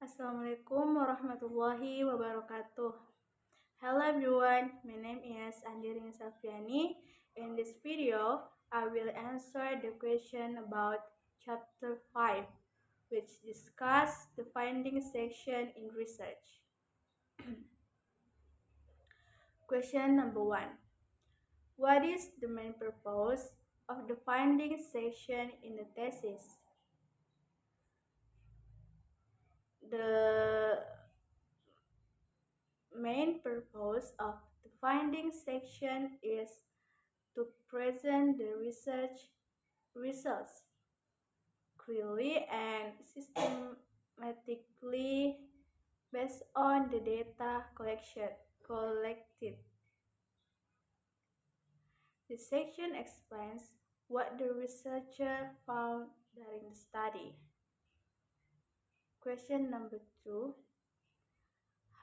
Assalamualaikum warahmatullahi wabarakatuh. Hello everyone, my name is Rini Selviani. In this video, I will answer the question about chapter 5, which discuss the findings section in research. Question number 1. What is the main purpose of the findings section in the thesis? The main purpose of the findings section is to present the research results clearly and systematically based on the data collected. The section explains what the researcher found during the study. Question number 2.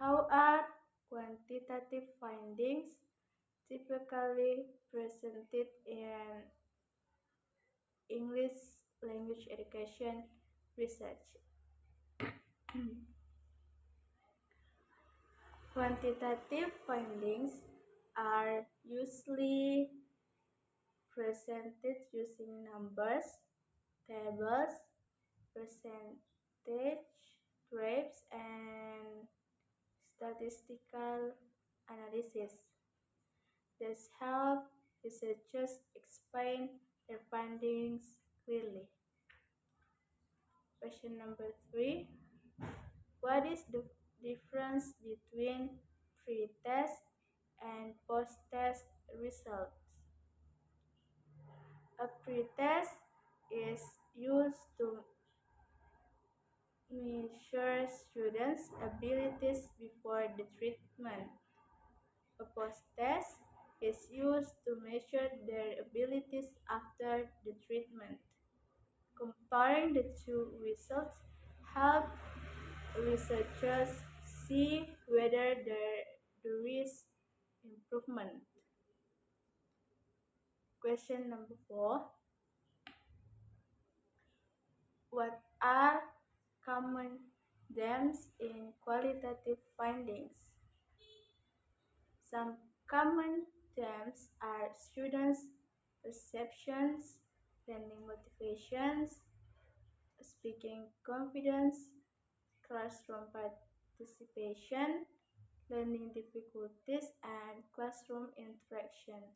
How are quantitative findings typically presented in English language education research? Quantitative findings are usually presented using numbers, tables, percentage, graphs, and statistical analysis. This help researchers explain their findings clearly. Question number 3. What is the difference between pre-test and post-test results? A pre-test is used to measure students' abilities before the treatment. A post-test is used to measure their abilities after the treatment. Comparing the two results help researchers see whether there is improvement. Question number 4. What are common themes in qualitative findings? Some common themes are students' perceptions, learning motivations, speaking confidence, classroom participation, learning difficulties, and classroom interaction.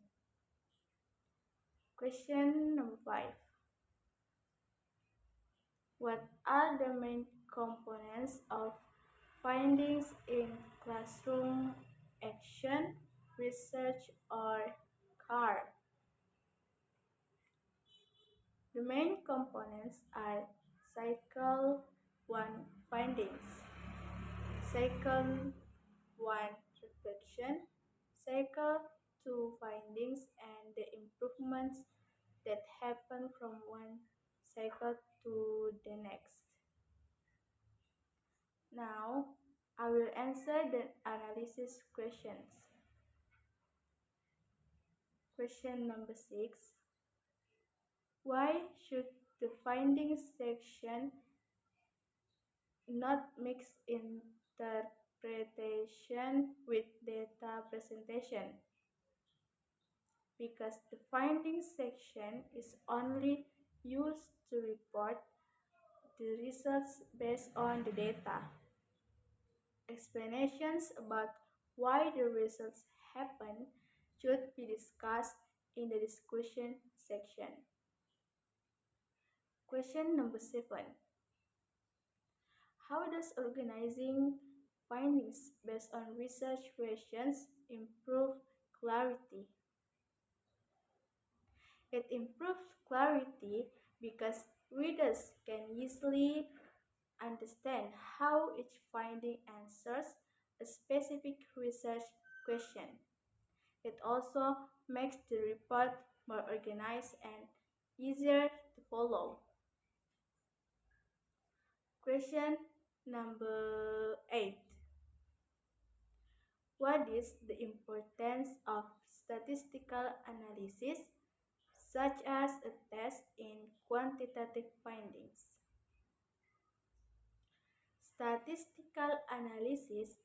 Question number 5. What are the main components of findings in classroom action, research, or CAR? The main components are Cycle 1 findings, Cycle 1 reflection, Cycle 2 findings, and the improvements that happen from one cycle to the next. Now, I will answer the analysis questions. Question number 6. Why should the findings section not mix interpretation with data presentation? Because the findings section is only used to report the results based on the data. Explanations about why the results happen should be discussed in the discussion section. Question number 7. How does organizing findings based on research questions improve clarity? It improves clarity because readers can easily understand how each finding answers a specific research question. It also makes the report more organized and easier to follow. Question number 8. What is the importance of statistical analysis, such as a test in quantitative findings? Statistical analysis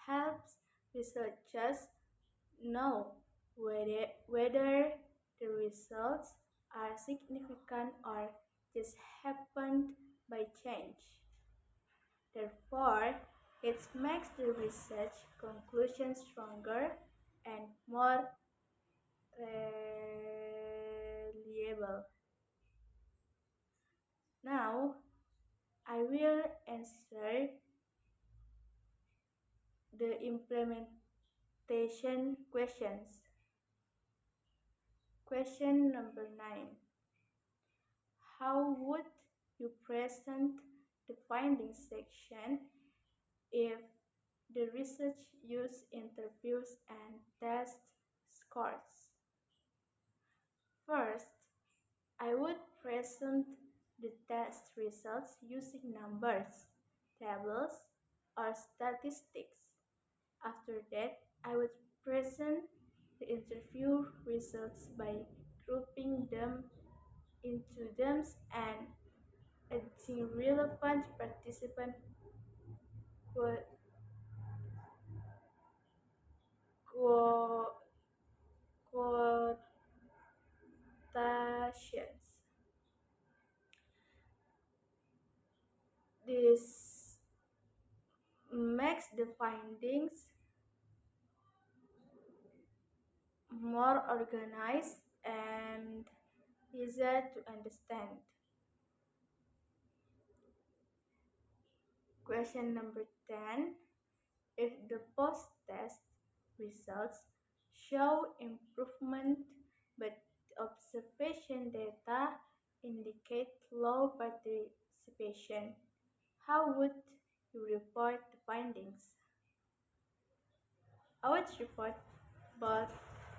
helps researchers know whether the results are significant or just happened by chance. Therefore, it makes the research conclusion stronger and more reliable. Now, I will answer the implementation questions. Question number 9. How would you present the findings section if the research used interviews and test scores? First, I would present the test results using numbers, tables, or statistics. After that, I would present the interview results by grouping them into themes and adding relevant participant quo- quo- quotations. This makes the findings more organized and easier to understand. Question number 10. If the post-test results show improvement but observation data indicate low participation, how would you report the findings? I would report both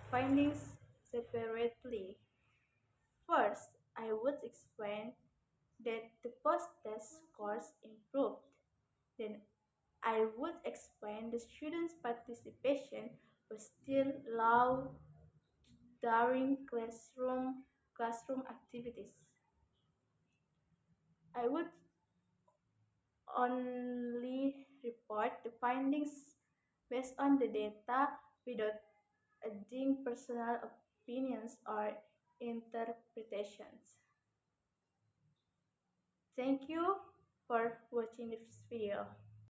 findings separately. First, I would explain that the post-test scores improved. Then I would explain the students' participation was still low during classroom activities. I would only report the findings based on the data without adding personal opinions or interpretations. Thank you for watching this video.